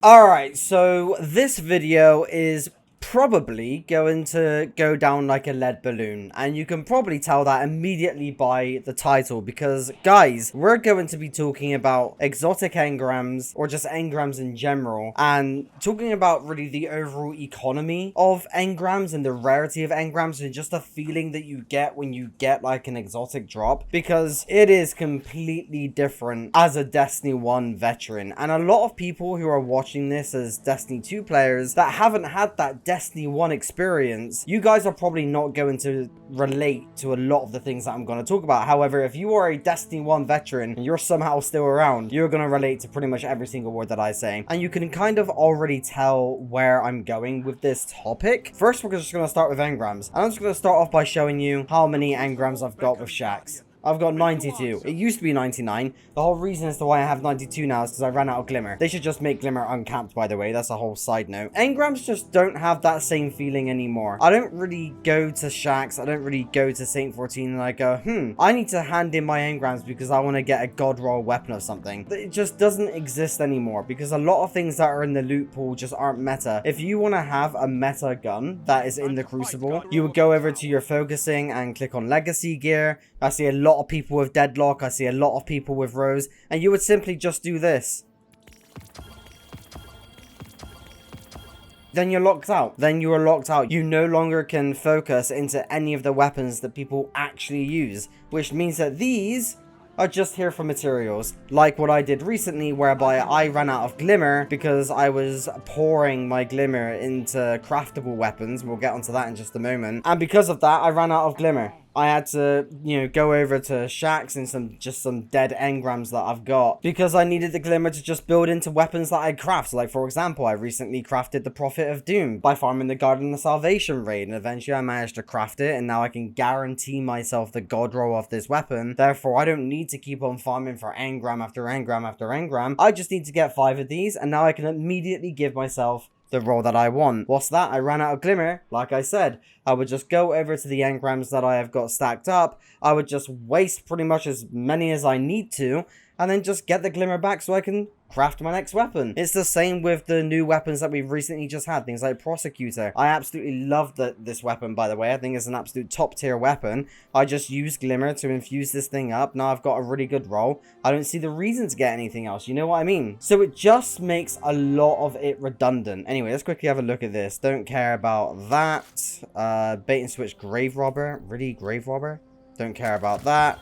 Alright, so this video is probably going to go down like a lead balloon, and you can probably tell that immediately by the title, because guys, we're going to be talking about exotic engrams, or just engrams in general, and talking about really the overall economy of engrams and the rarity of engrams and just the feeling that you get when you get like an exotic drop, because it is completely different as a Destiny 1 veteran. And a lot of people who are watching this as Destiny 2 players that haven't had that Destiny 1 experience, you guys are probably not going to relate to a lot of the things that I'm going to talk about. However, if you are a Destiny 1 veteran and you're somehow still around, you're going to relate to pretty much every single word that I say. And you can kind of already tell where I'm going with this topic. First, we're just going to start with engrams. And I'm just going to start off by showing you how many engrams I've got with shacks. I've got 92. It used to be 99. The whole reason as to why I have 92 now is because I ran out of Glimmer. They should just make Glimmer uncapped, by the way. That's a whole side note. Engrams just don't have that same feeling anymore. I don't really go to shacks. I don't really go to Saint 14 and I go, I need to hand in my engrams because I want to get a god roll weapon or something. It just doesn't exist anymore because a lot of things that are in the loot pool just aren't meta. If you want to have a meta gun that is in the Crucible, you would go over to your focusing and click on legacy gear. I see a lot of people with deadlock. I see a lot of people with rose. And you would simply just do this. Then you're locked out. Then you are locked out. You no longer can focus into any of the weapons that people actually use. Which means that these are just here for materials, like what I did recently, whereby I ran out of Glimmer because I was pouring my Glimmer into craftable weapons. We'll get onto that in just a moment. And because of that, I ran out of Glimmer. I had to, go over to shacks and some dead engrams that I've got because I needed the Glimmer to just build into weapons that I craft. So like, for example, I recently crafted the Prophet of Doom by farming the Garden of Salvation raid, and eventually I managed to craft it, and now I can guarantee myself the god roll of this weapon. Therefore, I don't need to keep on farming for engram after engram after engram. I just need to get 5 of these, and now I can immediately give myself the roll that I want. What's that? I ran out of Glimmer. Like I said, I would just go over to the engrams that I have got stacked up. I would just waste pretty much as many as I need to, and then just get the Glimmer back so I can craft my next weapon. It's the same with the new weapons that we've recently just had, things like Prosecutor. I absolutely love this weapon, by the way. I think it's an absolute top tier weapon. I just used Glimmer to infuse this thing up. Now I've got a really good roll. I don't see the reason to get anything else, you know what I mean? So it just makes a lot of it redundant. Anyway, let's quickly have a look at this. Don't care about that. Bait and switch Grave Robber. Really, Grave Robber? Don't care about that.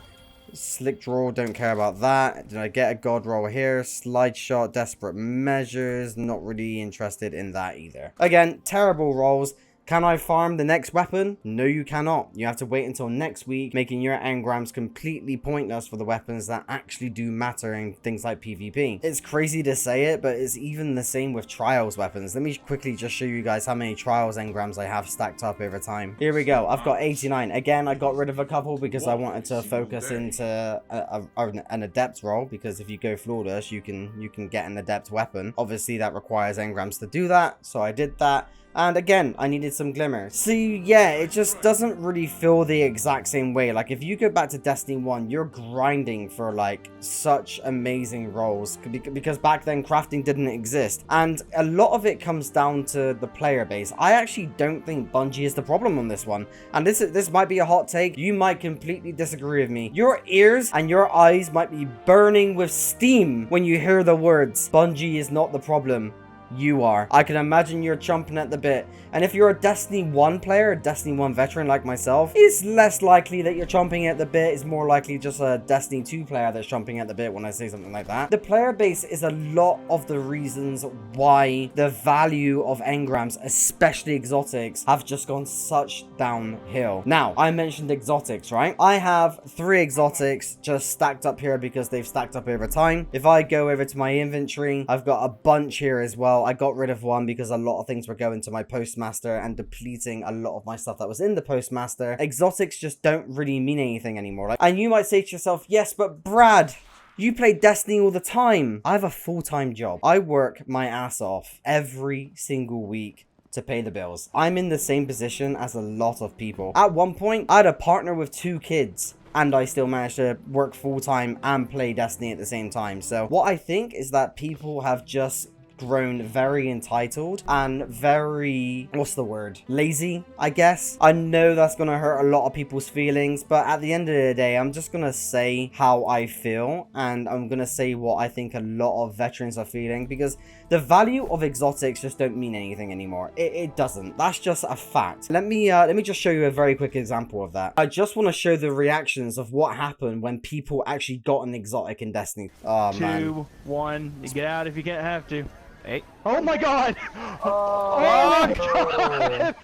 Slick draw, don't care about that. Did I get a god roll here? Slide shot, desperate measures, not really interested in that either. Again, terrible rolls. Can I farm the next weapon? No, you cannot. You have to wait until next week, making your engrams completely pointless for the weapons that actually do matter in things like PvP. It's crazy to say it, but it's even the same with trials weapons. Let me quickly just show you guys how many trials engrams I have stacked up over time. Here we go. I've got 89. Again, I got rid of a couple because I wanted to focus into an adept role, because if you go flawless, you can get an adept weapon. Obviously, that requires engrams to do that, so I did that. And again, I needed some Glimmer. So yeah, it just doesn't really feel the exact same way. Like, if you go back to Destiny 1, you're grinding for like such amazing rolls, because back then crafting didn't exist. And a lot of it comes down to the player base. I actually don't think Bungie is the problem on this one. And this might be a hot take. You might completely disagree with me. Your ears and your eyes might be burning with steam when you hear the words, Bungie is not the problem. You are. I can imagine you're chomping at the bit. And if you're a Destiny 1 player, a Destiny 1 veteran like myself, it's less likely that you're chomping at the bit. It's more likely just a Destiny 2 player that's chomping at the bit when I say something like that. The player base is a lot of the reasons why the value of engrams, especially exotics, have just gone such downhill. Now, I mentioned exotics, right? I have 3 exotics just stacked up here because they've stacked up over time. If I go over to my inventory, I've got a bunch here as well. I got rid of one because a lot of things were going to my Postmaster and depleting a lot of my stuff that was in the Postmaster. Exotics just don't really mean anything anymore. And you might say to yourself, yes, but Brad, you play Destiny all the time. I have a full-time job. I work my ass off every single week to pay the bills. I'm in the same position as a lot of people. At one point, I had a partner with 2 kids. and I still managed to work full-time and play Destiny at the same time. So what I think is that people have just grown very entitled and very, what's the word? Lazy, I guess. I know that's gonna hurt a lot of people's feelings, but at the end of the day, I'm just gonna say how I feel, and I'm gonna say what I think a lot of veterans are feeling, because the value of exotics just don't mean anything anymore. It doesn't. That's just a fact. Let me just show you a very quick example of that. I just want to show the reactions of what happened when people actually got an exotic in Destiny. Oh, man. 2, 1, you get out if you can't have to. Hey. Oh my god! Oh my god!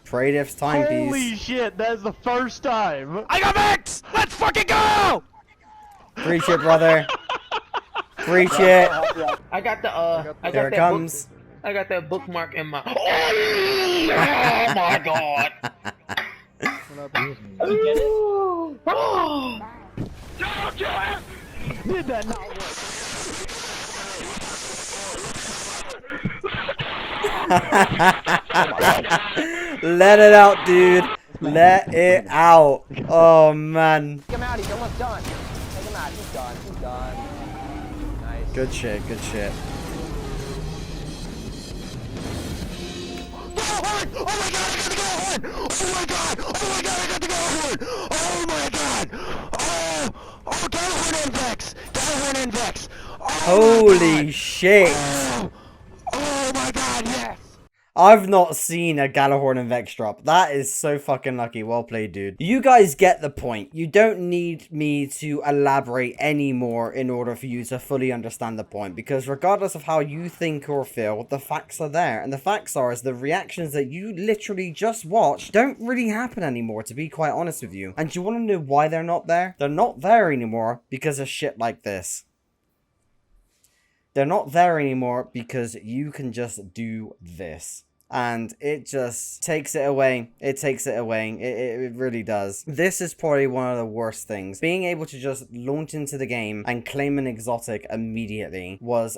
Pray diff's timepiece. Holy shit, that's the first time! I got Max! Let's fucking go! Preach it, brother. Preach it. I got the There it comes. I got that bookmark in my. Oh my god! Did that not work? Let it out, dude. Let it out. Oh, man. Take him out, he's almost done. Take him out, he's done, he's done. Nice. Good shit, good shit. Oh my god, I got the Gallahorn! Oh my god! Oh my god, I got the Gallahorn! Oh my god! Oh, Gallahorn and Vex! Gallahorn and Vex! Holy shit. Oh my god, yes! I've not seen a Gallahorn and Vex drop. That is so fucking lucky. Well played, dude. You guys get the point. You don't need me to elaborate anymore in order for you to fully understand the point. Because regardless of how you think or feel, the facts are there. And the facts are is the reactions that you literally just watched don't really happen anymore, to be quite honest with you. And do you want to know why they're not there? They're not there anymore because of shit like this. They're not there anymore because you can just do this. And it just takes it away. It takes it away. It really does. This is probably one of the worst things. Being able to just launch into the game and claim an exotic immediately was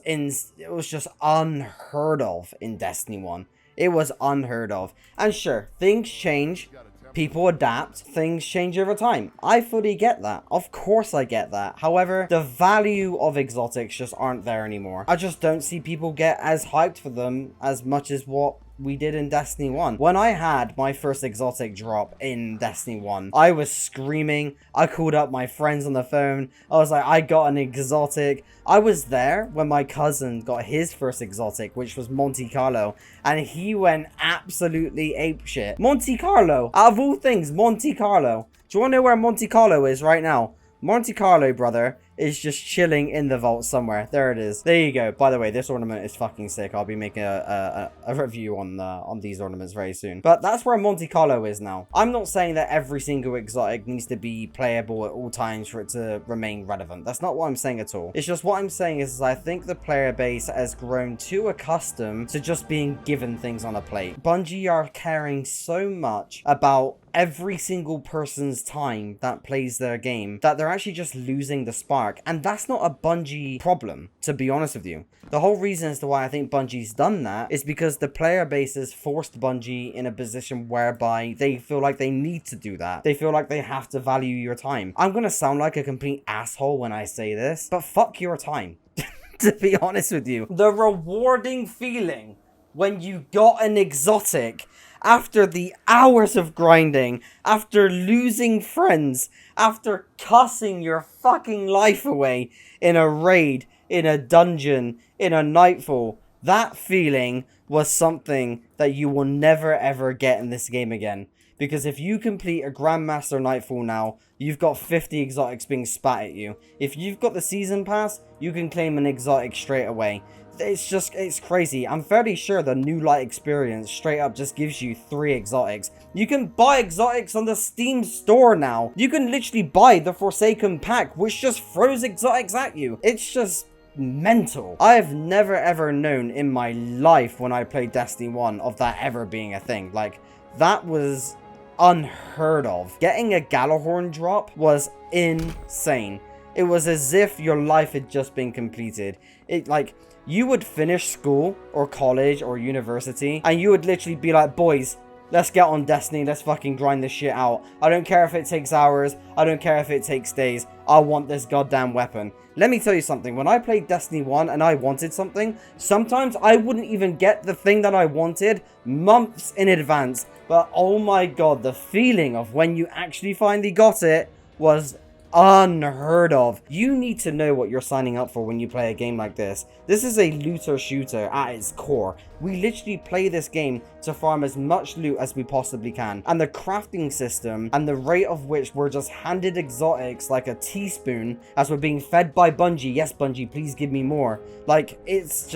just unheard of in Destiny 1. It was unheard of. And sure, things change. People adapt, things change over time. I fully get that. Of course I get that. However, the value of exotics just aren't there anymore. I just don't see people get as hyped for them as much as what we did in Destiny 1. When I had my first exotic drop in Destiny 1, I was screaming. I called up my friends on the phone. I was like, I got an exotic. I was there when my cousin got his first exotic, which was Monte Carlo, and he went absolutely apeshit. Monte Carlo, out of all things, Monte Carlo. Do you want to know where Monte Carlo is right now? Monte Carlo, brother, is just chilling in the vault somewhere. There it is. There you go. By the way, this ornament is fucking sick. I'll be making a review on these ornaments very soon. But that's where Monte Carlo is now. I'm not saying that every single exotic needs to be playable at all times for it to remain relevant. That's not what I'm saying at all. It's just what I'm saying is I think the player base has grown too accustomed to just being given things on a plate. Bungie are caring so much about every single person's time that plays their game that they're actually just losing the spark. And that's not a Bungie problem, to be honest with you. The whole reason as to why I think Bungie's done that is because the player base has forced Bungie in a position whereby they feel like they need to do that. They feel like they have to value your time. I'm gonna sound like a complete asshole when I say this, but fuck your time, to be honest with you. The rewarding feeling when you got an exotic after the hours of grinding, after losing friends, after cussing your fucking life away in a raid, in a dungeon, in a nightfall, that feeling was something that you will never ever get in this game again. Because if you complete a Grandmaster Nightfall now, you've got 50 exotics being spat at you. If you've got the Season Pass, you can claim an exotic straight away. It's crazy. I'm fairly sure the New Light experience straight up just gives you 3 exotics. You can buy exotics on the Steam store now. You can literally buy the Forsaken pack, which just throws exotics at you. It's just mental. I have never ever known in my life when I played Destiny 1 of that ever being a thing. Like, that was unheard of. Getting a Gallahorn drop was insane. It was as if your life had just been completed. You would finish school or college or university and you would literally be like, boys, Let's get on Destiny. Let's fucking grind this shit out. I don't care if it takes hours. I don't care if it takes days. I want this goddamn weapon. Let me tell you something. When I played Destiny 1 and I wanted something, sometimes I wouldn't even get the thing that I wanted months in advance. But oh my god, the feeling of when you actually finally got it was unheard of. You need to know what you're signing up for when you play a game like this. This is a looter shooter at its core. We literally play this game to farm as much loot as we possibly can. And the crafting system and the rate of which we're just handed exotics like a teaspoon as we're being fed by Bungie. Yes, Bungie, please give me more. Like, it's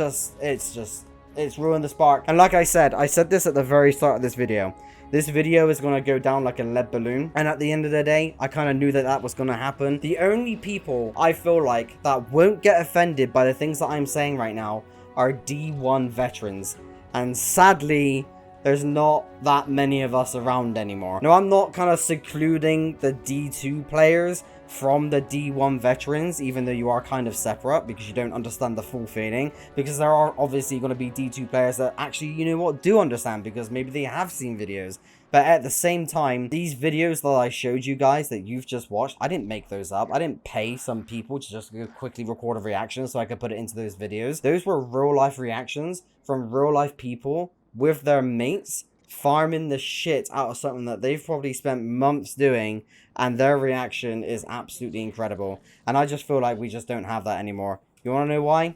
ruined the spark. And like I said this at the very start of this video. This video is going to go down like a lead balloon. And at the end of the day, I kind of knew that that was going to happen. The only people I feel like that won't get offended by the things that I'm saying right now are D1 veterans. And sadly, there's not that many of us around anymore. No, I'm not kind of secluding the D2 players from the D1 veterans, even though you are kind of separate because you don't understand the full feeling, because there are obviously going to be D2 players that actually, you know what, do understand because maybe they have seen videos. But at the same time, these videos that I showed you guys that you've just watched, I didn't make those up. I didn't pay some people to just quickly record a reaction so I could put it into those videos. Those were real life reactions from real life people with their mates farming the shit out of something that they've probably spent months doing, and their reaction is absolutely incredible. And I just feel like we just don't have that anymore. You want to know why?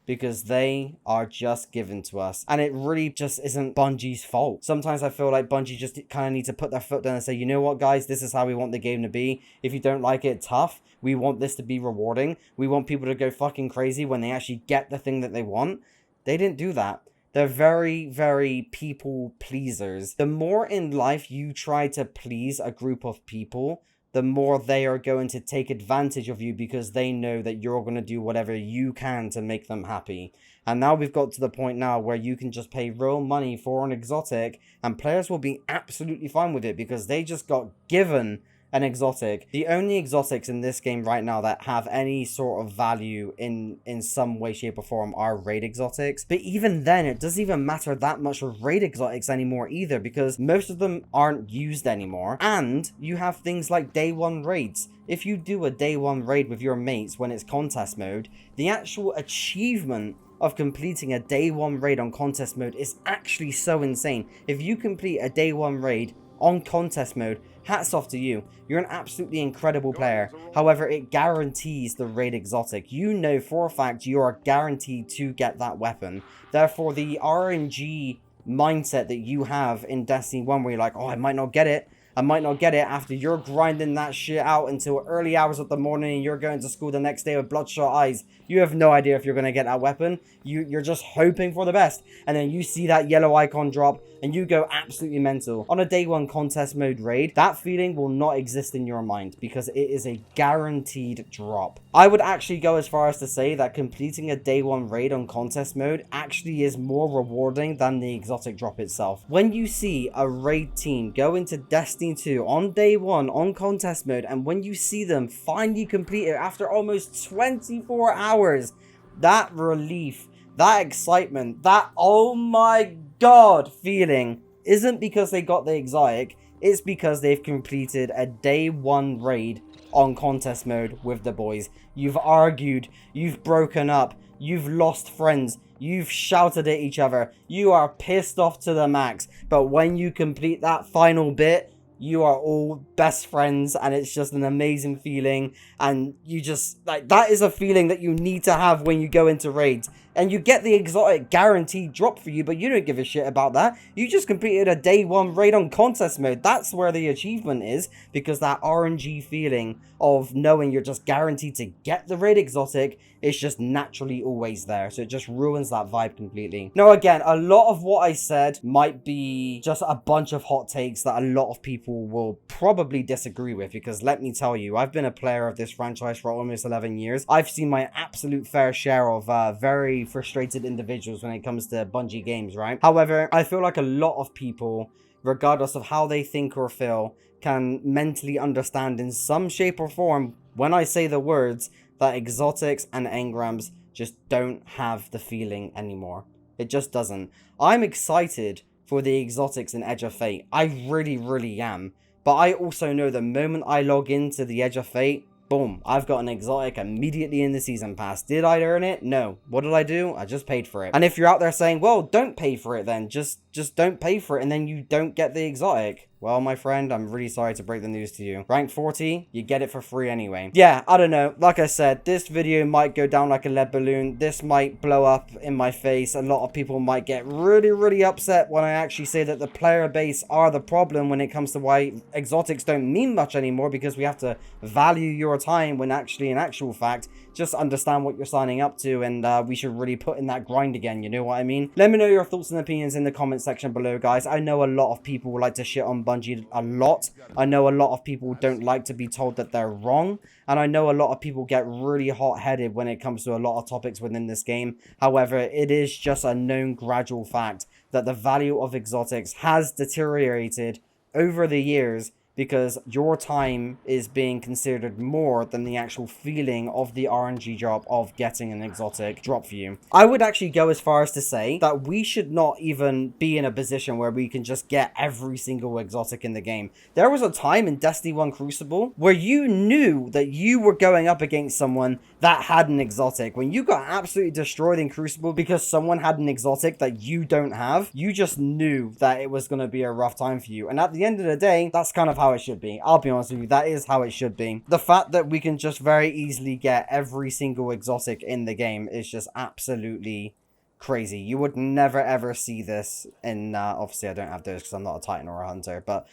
Because they are just given to us, and it really just isn't Bungie's fault. Sometimes I feel like Bungie just kind of need to put their foot down and say, you know what guys, this is how we want the game to be. If you don't like it, tough. We want this to be rewarding. We want people to go fucking crazy when they actually get the thing that they want. They didn't do that. They're very, very people pleasers. The more in life you try to please a group of people, the more they are going to take advantage of you because they know that you're going to do whatever you can to make them happy. And now we've got to the point now where you can just pay real money for an exotic and players will be absolutely fine with it because they just got given an exotic. The only exotics in this game right now that have any sort of value in some way, shape or form are raid exotics. But even then, it doesn't even matter that much with raid exotics anymore either because most of them aren't used anymore. And you have things like day one raids. If you do a day one raid with your mates when it's contest mode, the actual achievement of completing a day one raid on contest mode is actually so insane. If you complete a day one raid on contest mode, hats off to you. You're an absolutely incredible player. However, it guarantees the raid exotic. You know for a fact you are guaranteed to get that weapon. Therefore, the RNG mindset that you have in Destiny 1 where you're like, oh, I might not get it. I might not get it after you're grinding that shit out until early hours of the morning and you're going to school the next day with bloodshot eyes. You have no idea if you're going to get that weapon. You're just hoping for the best. And then you see that yellow icon drop and you go absolutely mental. On a day one contest mode raid, that feeling will not exist in your mind because it is a guaranteed drop. I would actually go as far as to say that completing a day one raid on contest mode actually is more rewarding than the exotic drop itself. When you see a raid team go into Destiny 2 on day one on contest mode, and when you see them finally complete it after almost 24 hours, that relief, that excitement, that oh my god feeling isn't because they got the exotic, it's because they've completed a day one raid on contest mode with the boys. You've argued, you've broken up, you've lost friends, you've shouted at each other, you are pissed off to the max, but when you complete that final bit, you are all best friends and it's just an amazing feeling. And you just, like, that is a feeling that you need to have when you go into raids. And you get the exotic guaranteed drop for you, but you don't give a shit about that. You just completed a day one raid on contest mode. That's where the achievement is, because that RNG feeling of knowing you're just guaranteed to get the raid exotic is just naturally always there. So it just ruins that vibe completely. Now, again, a lot of what I said might be just a bunch of hot takes that a lot of people will probably disagree with, because let me tell you, I've been a player of this franchise for almost 11 years. I've seen my absolute fair share of very frustrated individuals when it comes to Bungie games, right? However, I feel like a lot of people, regardless of how they think or feel, can mentally understand in some shape or form when I say the words that exotics and engrams just don't have the feeling anymore. It just doesn't. I'm excited for the exotics in Edge of Fate. I really, really am. But I also know the moment I log into the Edge of Fate, boom, I've got an exotic immediately in the season pass. Did I earn it? No. What did I do? I just paid for it. And if you're out there saying, well, don't pay for it then, just don't pay for it and then you don't get the exotic. Well, my friend, I'm really sorry to break the news to you. Rank 40, you get it for free anyway. Yeah, I don't know. Like I said, this video might go down like a lead balloon. This might blow up in my face. A lot of people might get really, really upset when I actually say that the player base are the problem when it comes to why exotics don't mean much anymore, because we have to value your time when actually, in actual fact, just understand what you're signing up to, and we should really put in that grind again, you know what I mean? Let me know your thoughts and opinions in the comment section below, guys. I know a lot of people like to shit on Bungie a lot. I know a lot of people don't like to be told that they're wrong, and I know a lot of people get really hot-headed when it comes to a lot of topics within this game. However, it is just a known gradual fact that the value of exotics has deteriorated over the years, because your time is being considered more than the actual feeling of the RNG drop of getting an exotic drop for you. I would actually go as far as to say that we should not even be in a position where we can just get every single exotic in the game. There was a time in Destiny 1 Crucible where you knew that you were going up against someone that had an exotic. When you got absolutely destroyed in Crucible because someone had an exotic that you don't have, you just knew that it was going to be a rough time for you. And at the end of the day, that's kind of how it should be. I'll be honest with you, that is how it should be. The fact that we can just very easily get every single exotic in the game is just absolutely crazy. You would never ever see this in obviously I don't have those because I'm not a Titan or a Hunter, but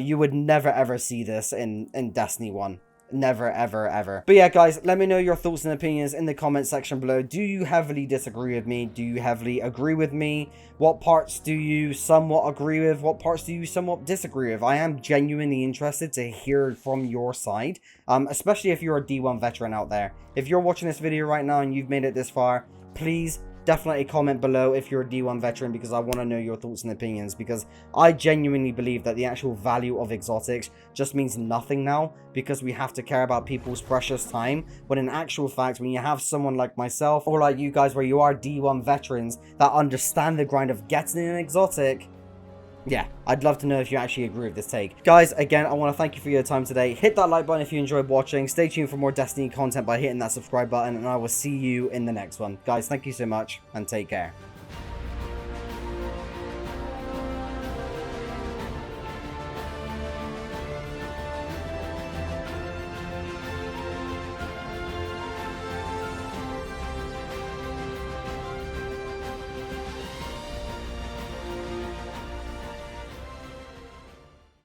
you would never ever see this in Destiny 1. Never, ever, ever. But yeah, guys, let me know your thoughts and opinions in the comment section below. Do you heavily disagree with me? Do you heavily agree with me? What parts do you somewhat agree with? What parts do you somewhat disagree with? I am genuinely interested to hear from your side, especially if you're a D1 veteran out there. If you're watching this video right now and you've made it this far, please definitely comment below if you're a D1 veteran, because I want to know your thoughts and opinions, because I genuinely believe that the actual value of exotics just means nothing now, because we have to care about people's precious time, when in actual fact, when you have someone like myself or like you guys where you are D1 veterans that understand the grind of getting an exotic, yeah, I'd love to know if you actually agree with this take. Guys, again, I want to thank you for your time today. Hit that like button if you enjoyed watching. Stay tuned for more Destiny content by hitting that subscribe button, and I will see you in the next one. Guys, thank you so much, and take care.